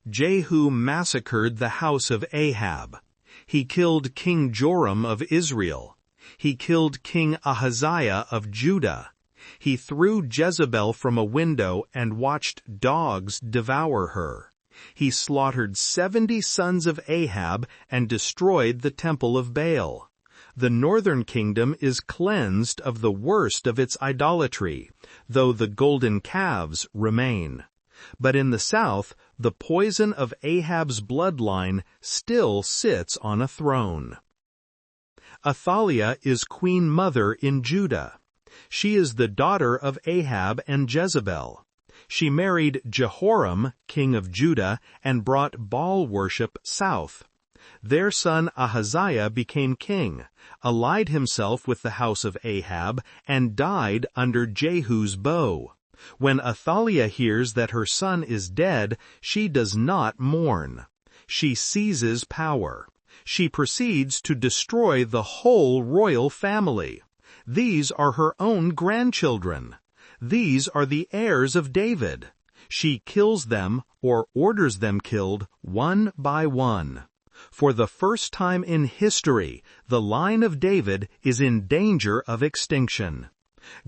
Jehu massacred the house of Ahab. He killed King Joram of Israel. He killed King Ahaziah of Judah. He threw Jezebel from a window and watched dogs devour her. He slaughtered 70 sons of Ahab and destroyed the Temple of Baal. The northern kingdom is cleansed of the worst of its idolatry, though the golden calves remain. But in the south, the poison of Ahab's bloodline still sits on a throne. Athaliah is queen mother in Judah. She is the daughter of Ahab and Jezebel. She married Jehoram, king of Judah, and brought Baal worship south. Their son Ahaziah became king, allied himself with the house of Ahab, and died under Jehu's bow. When Athaliah hears that her son is dead, she does not mourn. She seizes power. She proceeds to destroy the whole royal family. These are her own grandchildren. These are the heirs of David. She kills them, or orders them killed, one by one. For the first time in history, the line of David is in danger of extinction.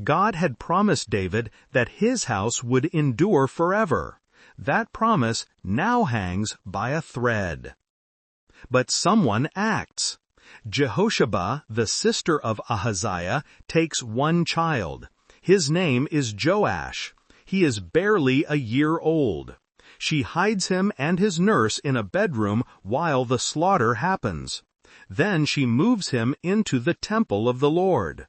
God had promised David that his house would endure forever. That promise now hangs by a thread. But someone acts. Jehoshua, the sister of Ahaziah, takes one child. His name is Joash. He is barely a year old. She hides him and his nurse in a bedroom while the slaughter happens. Then she moves him into the temple of the Lord.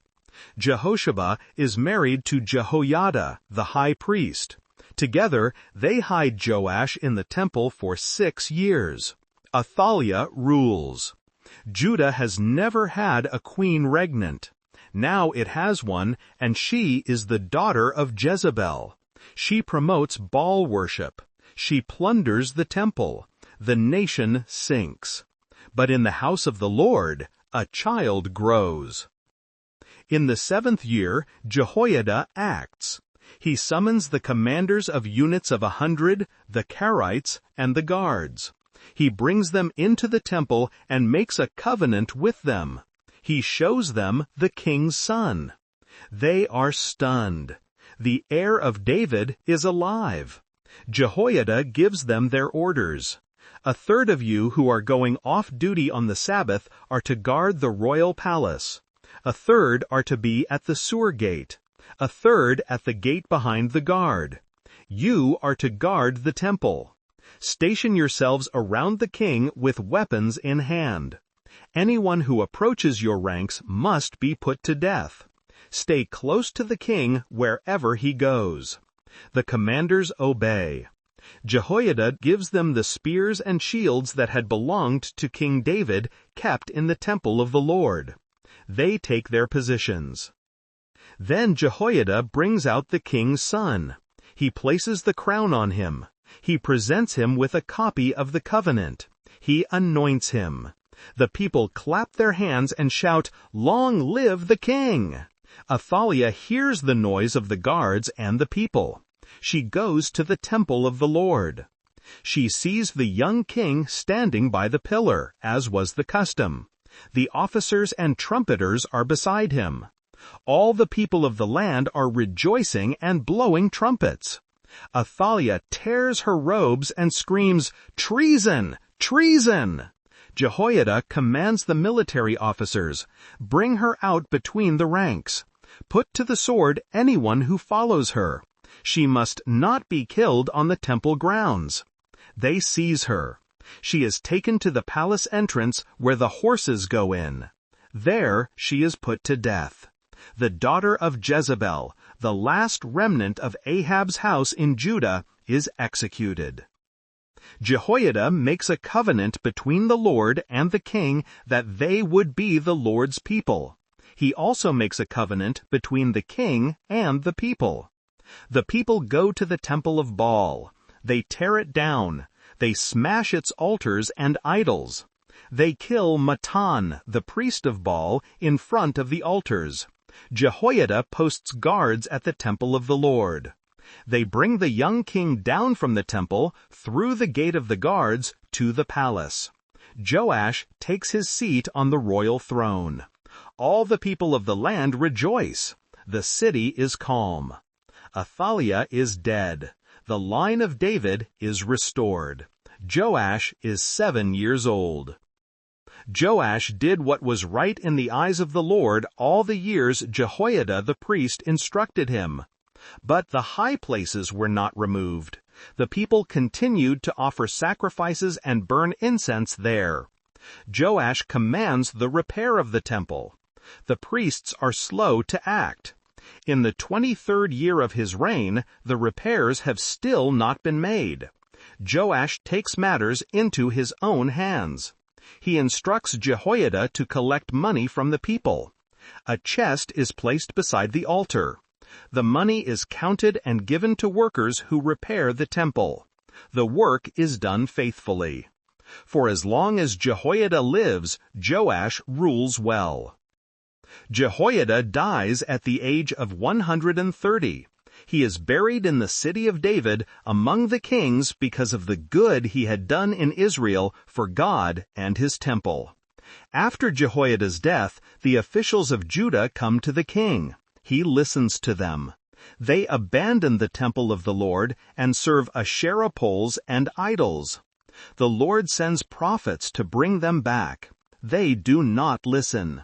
Jehoshua is married to Jehoiada, the high priest. Together, they hide Joash in the temple for 6 years. Athaliah rules. Judah has never had a queen regnant. Now it has one, and she is the daughter of Jezebel. She promotes Baal worship. She plunders the temple. The nation sinks. But in the house of the Lord, a child grows. In the 7th year, Jehoiada acts. He summons the commanders of units of 100, the Carites, and the guards. He brings them into the temple and makes a covenant with them. He shows them the king's son. They are stunned. The heir of David is alive. Jehoiada gives them their orders. 1/3 of you who are going off duty on the Sabbath are to guard the royal palace. 1/3 are to be at the sewer gate. 1/3 at the gate behind the guard. You are to guard the temple. Station yourselves around the king with weapons in hand. Anyone who approaches your ranks must be put to death. Stay close to the king wherever he goes. The commanders obey. Jehoiada gives them the spears and shields that had belonged to King David, kept in the temple of the Lord. They take their positions. Then Jehoiada brings out the king's son. He places the crown on him. He presents him with a copy of the covenant. He anoints him. The people clap their hands and shout, "Long live the king!" Athaliah hears the noise of the guards and the people. She goes to the temple of the Lord. She sees the young king standing by the pillar, as was the custom. The officers and trumpeters are beside him. All the people of the land are rejoicing and blowing trumpets. Athaliah tears her robes and screams, "Treason! Treason!" Jehoiada commands the military officers, "Bring her out between the ranks. Put to the sword anyone who follows her. She must not be killed on the temple grounds." They seize her. She is taken to the palace entrance where the horses go in. There she is put to death. The daughter of Jezebel, the last remnant of Ahab's house in Judah, is executed. Jehoiada makes a covenant between the Lord and the king that they would be the Lord's people. He also makes a covenant between the king and the people. The people go to the Temple of Baal. They tear it down. They smash its altars and idols. They kill Matan, the priest of Baal, in front of the altars. Jehoiada posts guards at the temple of the Lord. They bring the young king down from the temple, through the gate of the guards, to the palace. Joash takes his seat on the royal throne. All the people of the land rejoice. The city is calm. Athaliah is dead. The line of David is restored. Joash is 7 years old. Joash did what was right in the eyes of the Lord all the years Jehoiada the priest instructed him. But the high places were not removed. The people continued to offer sacrifices and burn incense there. Joash commands the repair of the temple. The priests are slow to act. In the 23rd year of his reign, the repairs have still not been made. Joash takes matters into his own hands. He instructs Jehoiada to collect money from the people. A chest is placed beside the altar. The money is counted and given to workers who repair the temple. The work is done faithfully. For as long as Jehoiada lives, Joash rules well. Jehoiada dies at the age of 130. He is buried in the city of David among the kings because of the good he had done in Israel for God and his temple. After Jehoiada's death, the officials of Judah come to the king. He listens to them. They abandon the temple of the Lord and serve Asherah poles and idols. The Lord sends prophets to bring them back. They do not listen.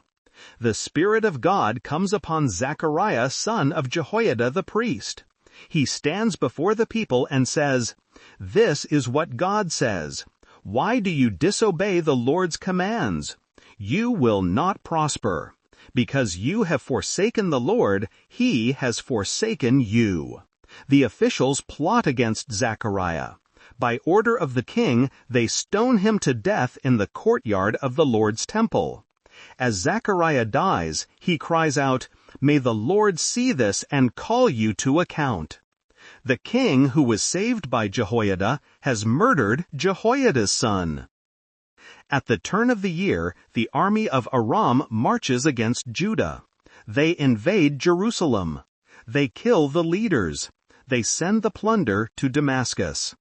The Spirit of God comes upon Zechariah, son of Jehoiada the priest. He stands before the people and says, "This is what God says. Why do you disobey the Lord's commands? You will not prosper. Because you have forsaken the Lord, He has forsaken you." The officials plot against Zechariah. By order of the king, they stone him to death in the courtyard of the Lord's temple. As Zechariah dies, he cries out, "May the Lord see this and call you to account." The king who was saved by Jehoiada has murdered Jehoiada's son. At the turn of the year, the army of Aram marches against Judah. They invade Jerusalem. They kill the leaders. They send the plunder to Damascus.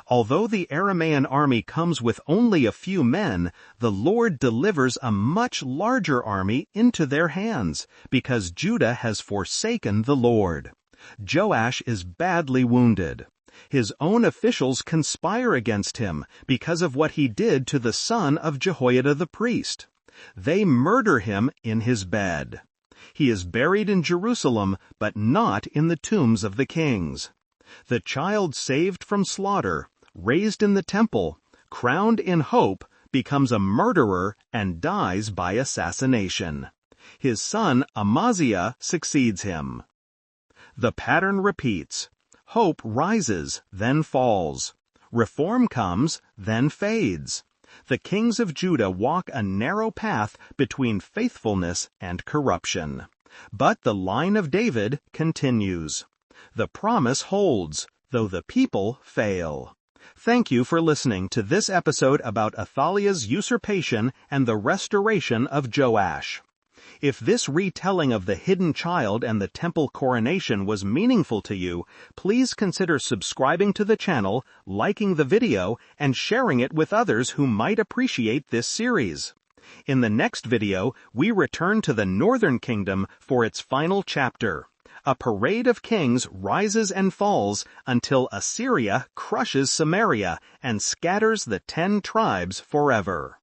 Although the Aramean army comes with only a few men, the Lord delivers a much larger army into their hands, because Judah has forsaken the Lord. Joash is badly wounded. His own officials conspire against him because of what he did to the son of Jehoiada the priest. They murder him in his bed. He is buried in Jerusalem, but not in the tombs of the kings. The child saved from slaughter, raised in the temple, crowned in hope, becomes a murderer and dies by assassination. His son Amaziah succeeds him. The pattern repeats. Hope rises, then falls. Reform comes, then fades. The kings of Judah walk a narrow path between faithfulness and corruption. But the line of David continues. The promise holds, though the people fail. Thank you for listening to this episode about Athaliah's usurpation and the restoration of Joash. If this retelling of the hidden child and the temple coronation was meaningful to you, please consider subscribing to the channel, liking the video, and sharing it with others who might appreciate this series. In the next video, we return to the northern kingdom for its final chapter. A parade of kings rises and falls until Assyria crushes Samaria and scatters the 10 tribes forever.